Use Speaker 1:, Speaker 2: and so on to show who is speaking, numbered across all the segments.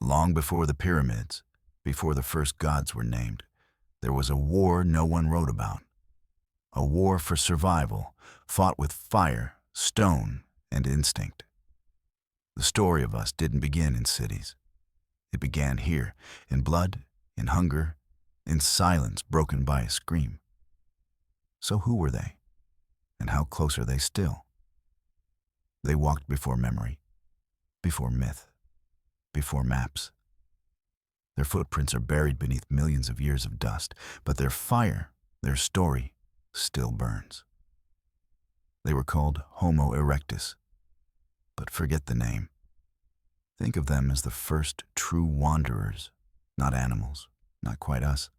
Speaker 1: Long before the pyramids, before the first gods were named, there was a war no one wrote about. A war for survival, fought with fire, stone, and instinct. The story of us didn't begin in cities. It began here, in blood, in hunger, in silence broken by a scream. So who were they? And how close are they still? They walked before memory, before myth, before maps. Their footprints are buried beneath millions of years of dust, but their fire, their story, still burns. They were called Homo erectus, but forget the name. Think of them as the first true wanderers, not animals, not quite us,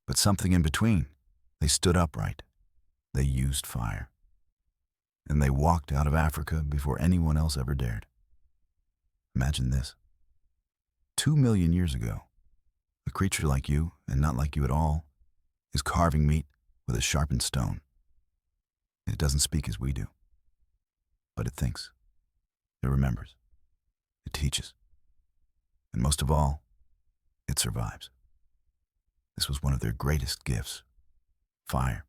Speaker 1: but something in between. They stood upright. They used fire. And they walked out of Africa before anyone else ever dared. Imagine this. 2 million years ago, a creature like you, and not like you at all, is carving meat with a sharpened stone. It doesn't speak as we do, but it thinks. It remembers. It teaches. And most of all, it survives. This was one of their greatest gifts. Fire,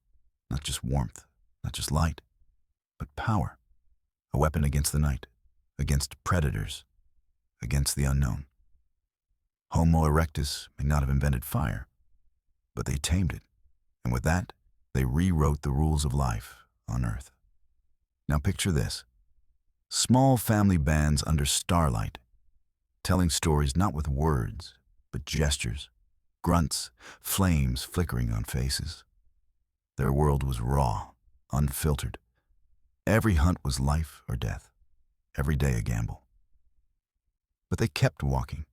Speaker 1: not just warmth, not just light, but power. A weapon against the night, against predators, against the unknown. Homo erectus may not have invented fire, but they tamed it. And with that, they rewrote the rules of life on Earth. Now picture this. Small family bands under starlight, telling stories not with words, but gestures, grunts, flames flickering on faces. Their world was raw, unfiltered. Every hunt was life or death, every day a gamble. But they kept walking.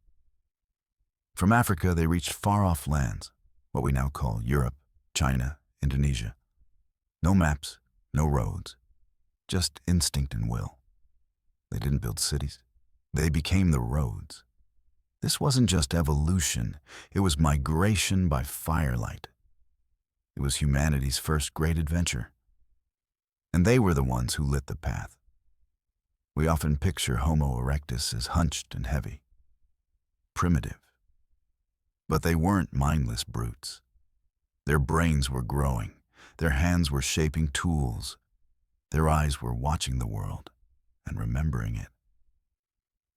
Speaker 1: From Africa, they reached far-off lands, what we now call Europe, China, Indonesia. No maps, no roads, just instinct and will. They didn't build cities. They became the roads. This wasn't just evolution, it was migration by firelight. It was humanity's first great adventure. And they were the ones who lit the path. We often picture Homo erectus as hunched and heavy, primitive. But they weren't mindless brutes. Their brains were growing, their hands were shaping tools, their eyes were watching the world and remembering it.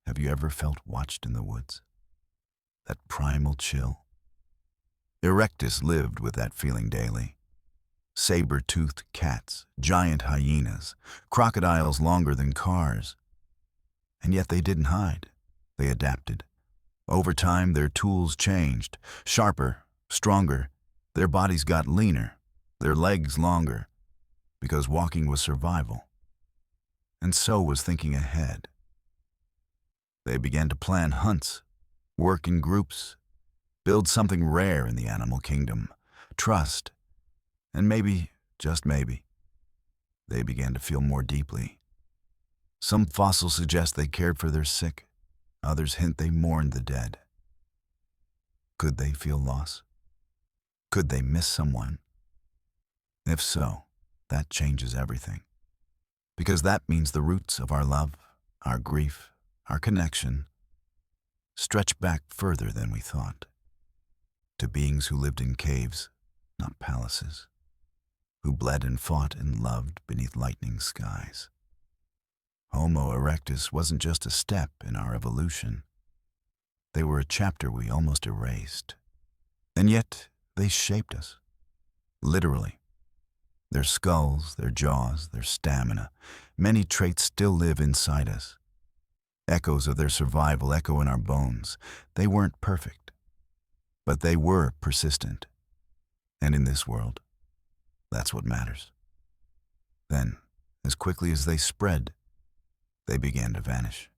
Speaker 1: Have you ever felt watched in the woods? That primal chill? Erectus lived with that feeling daily. Saber-toothed cats, giant hyenas, crocodiles longer than cars. And yet they didn't hide. They adapted. Over time, their tools changed. Sharper, stronger. Their bodies got leaner, their legs longer, because walking was survival. And so was thinking ahead. They began to plan hunts, work in groups, build something rare in the animal kingdom, trust, and maybe, just maybe, they began to feel more deeply. Some fossils suggest they cared for their sick, others hint they mourned the dead. Could they feel loss? Could they miss someone? If so, that changes everything. Because that means the roots of our love, our grief, our connection, stretch back further than we thought. To beings who lived in caves, not palaces. Who bled and fought and loved beneath lightning skies. Homo erectus wasn't just a step in our evolution. They were a chapter we almost erased. And yet, they shaped us. Literally. Their skulls, their jaws, their stamina, many traits still live inside us. Echoes of their survival echo in our bones. They weren't perfect, but they were persistent. And in this world, that's what matters. Then, as quickly as they spread, they began to vanish.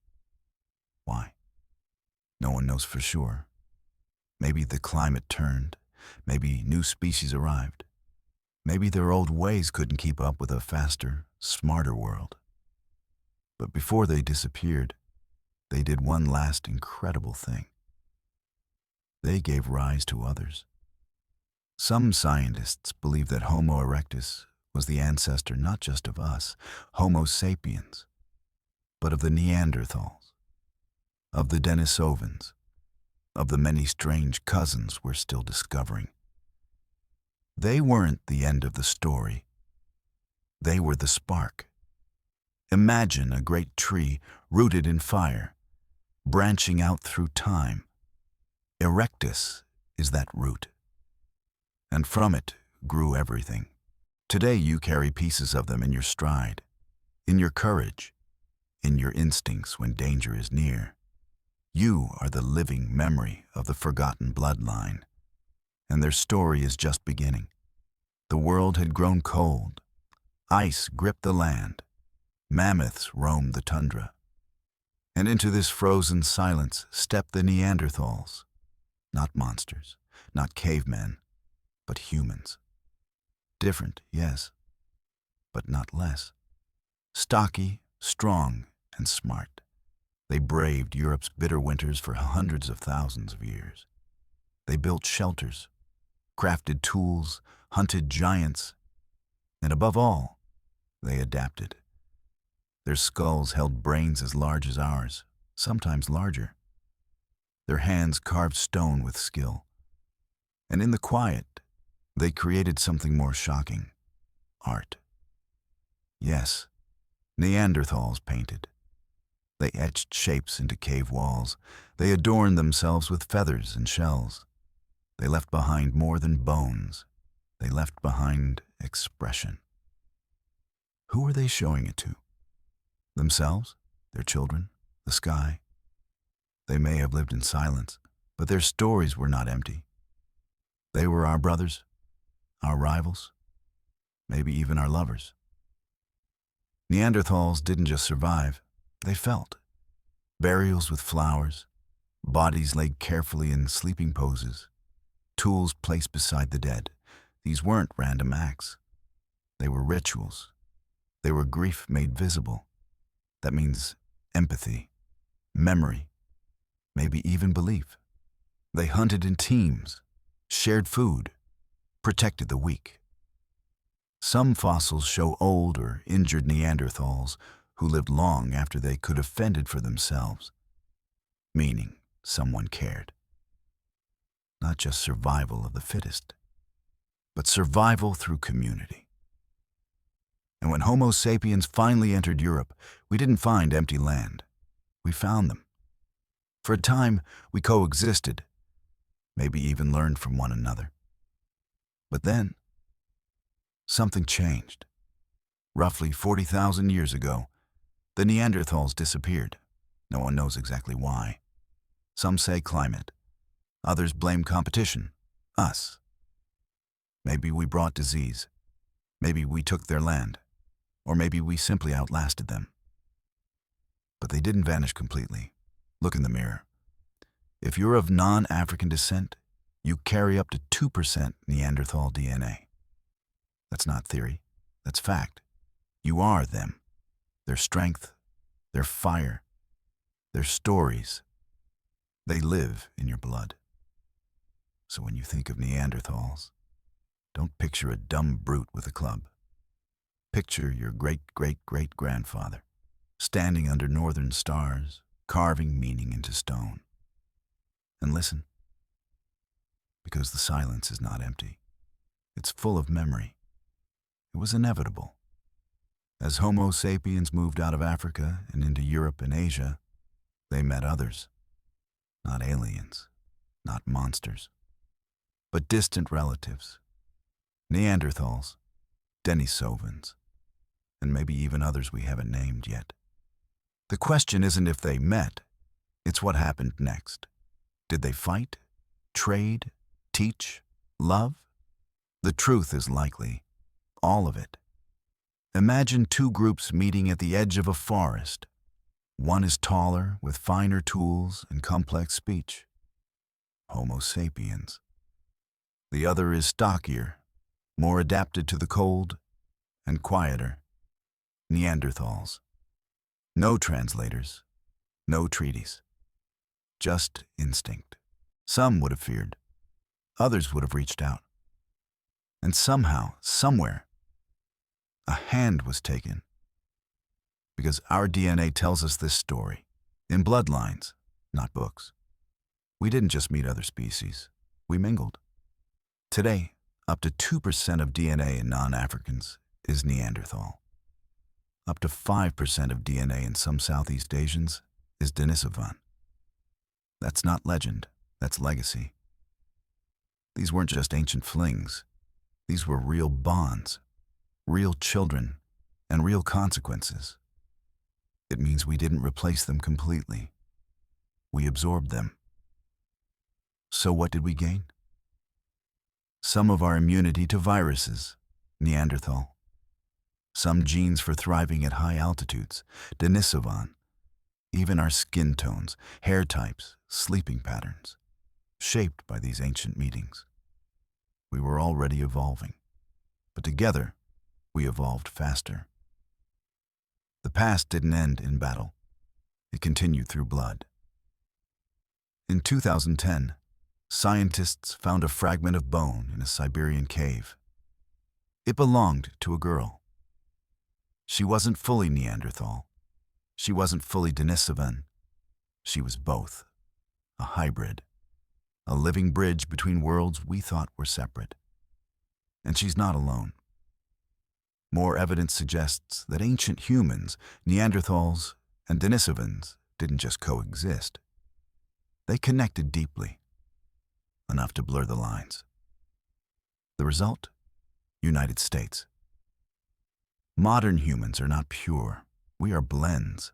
Speaker 1: Why? No one knows for sure. Maybe the climate turned. Maybe new species arrived. Maybe their old ways couldn't keep up with a faster, smarter world. But before they disappeared, they did one last incredible thing. They gave rise to others. Some scientists believe that Homo erectus was the ancestor not just of us, Homo sapiens, but of the Neanderthals, of the Denisovans, of the many strange cousins we're still discovering. They weren't the end of the story. They were the spark. Imagine a great tree rooted in fire, branching out through time. Erectus is that root. And from it grew everything. Today you carry pieces of them in your stride, in your courage, in your instincts when danger is near. You are the living memory of the forgotten bloodline, and their story is just beginning. The world had grown cold. Ice gripped the land. Mammoths roamed the tundra. And into this frozen silence stepped the Neanderthals. Not monsters, not cavemen, but humans. Different, yes, but not less. Stocky, strong, and smart. They braved Europe's bitter winters for hundreds of thousands of years. They built shelters, crafted tools, hunted giants, and above all, they adapted. Their skulls held brains as large as ours, sometimes larger. Their hands carved stone with skill. And in the quiet, they created something more shocking: art. Yes, Neanderthals painted. They etched shapes into cave walls. They adorned themselves with feathers and shells. They left behind more than bones. They left behind expression. Who were they showing it to? Themselves? Their children? The sky? They may have lived in silence, but their stories were not empty. They were our brothers, our rivals, maybe even our lovers. Neanderthals didn't just survive, they felt. Burials with flowers, bodies laid carefully in sleeping poses, tools placed beside the dead. These weren't random acts. They were rituals. They were grief made visible. That means empathy, memory, maybe even belief. They hunted in teams, shared food, protected the weak. Some fossils show old or injured Neanderthals who lived long after they could have fended for themselves, meaning someone cared. Not just survival of the fittest, but survival through community. And when Homo sapiens finally entered Europe, we didn't find empty land. We found them. For a time, we coexisted, maybe even learned from one another. But then, something changed. Roughly 40,000 years ago, the Neanderthals disappeared. No one knows exactly why. Some say climate. Others blame competition, us. Maybe we brought disease. Maybe we took their land. Or maybe we simply outlasted them. But they didn't vanish completely. Look in the mirror. If you're of non-African descent, you carry up to 2% Neanderthal DNA. That's not theory. That's fact. You are them. Their strength, their fire, their stories. They live in your blood. So when you think of Neanderthals, don't picture a dumb brute with a club. Picture your great-great-great-grandfather, standing under northern stars, carving meaning into stone. And listen, because the silence is not empty. It's full of memory. It was inevitable. As Homo sapiens moved out of Africa and into Europe and Asia, they met others. Not aliens, not monsters, but distant relatives. Neanderthals, Denisovans, and maybe even others we haven't named yet. The question isn't if they met, it's what happened next. Did they fight, trade, teach, love? The truth is likely all of it. Imagine two groups meeting at the edge of a forest. One is taller, with finer tools and complex speech, Homo sapiens. The other is stockier, more adapted to the cold, and quieter, Neanderthals. No translators, no treaties, just instinct. Some would have feared, others would have reached out. And somehow, somewhere, a hand was taken. Because our DNA tells us this story, in Bloodlines, not books. We didn't just meet other species. We mingled. Today, up to 2% of DNA in non-Africans is Neanderthal. Up to 5% of DNA in some Southeast Asians is Denisovan. That's not legend, that's legacy. These weren't just ancient flings. These were real bonds, real children, and real consequences. It means we didn't replace them completely. We absorbed them. So what did we gain? Some of our immunity to viruses, Neanderthal. Some genes for thriving at high altitudes, Denisovan. Even our skin tones, hair types, sleeping patterns, shaped by these ancient meetings. We were already evolving, but together, we evolved faster. The past didn't end in battle. It continued through blood. In 2010, scientists found a fragment of bone in a Siberian cave. It belonged to a girl. She wasn't fully Neanderthal. She wasn't fully Denisovan. She was both. A hybrid. A living bridge between worlds we thought were separate. And she's not alone. More evidence suggests that ancient humans, Neanderthals, and Denisovans didn't just coexist. They connected deeply, enough to blur the lines. The result? United States. Modern humans are not pure. We are blends,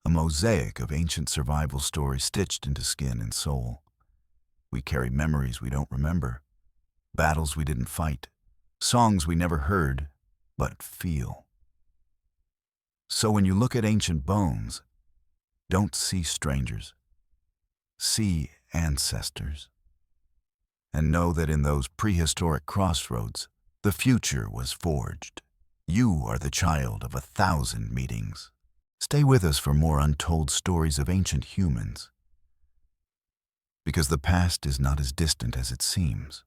Speaker 1: a mosaic of ancient survival stories stitched into skin and soul. We carry memories we don't remember, battles we didn't fight, songs we never heard, but feel. So when you look at ancient bones, don't see strangers. See ancestors. And know that in those prehistoric crossroads, the future was forged. You are the child of 1,000 meetings. Stay with us for more untold stories of ancient humans. Because the past is not as distant as it seems.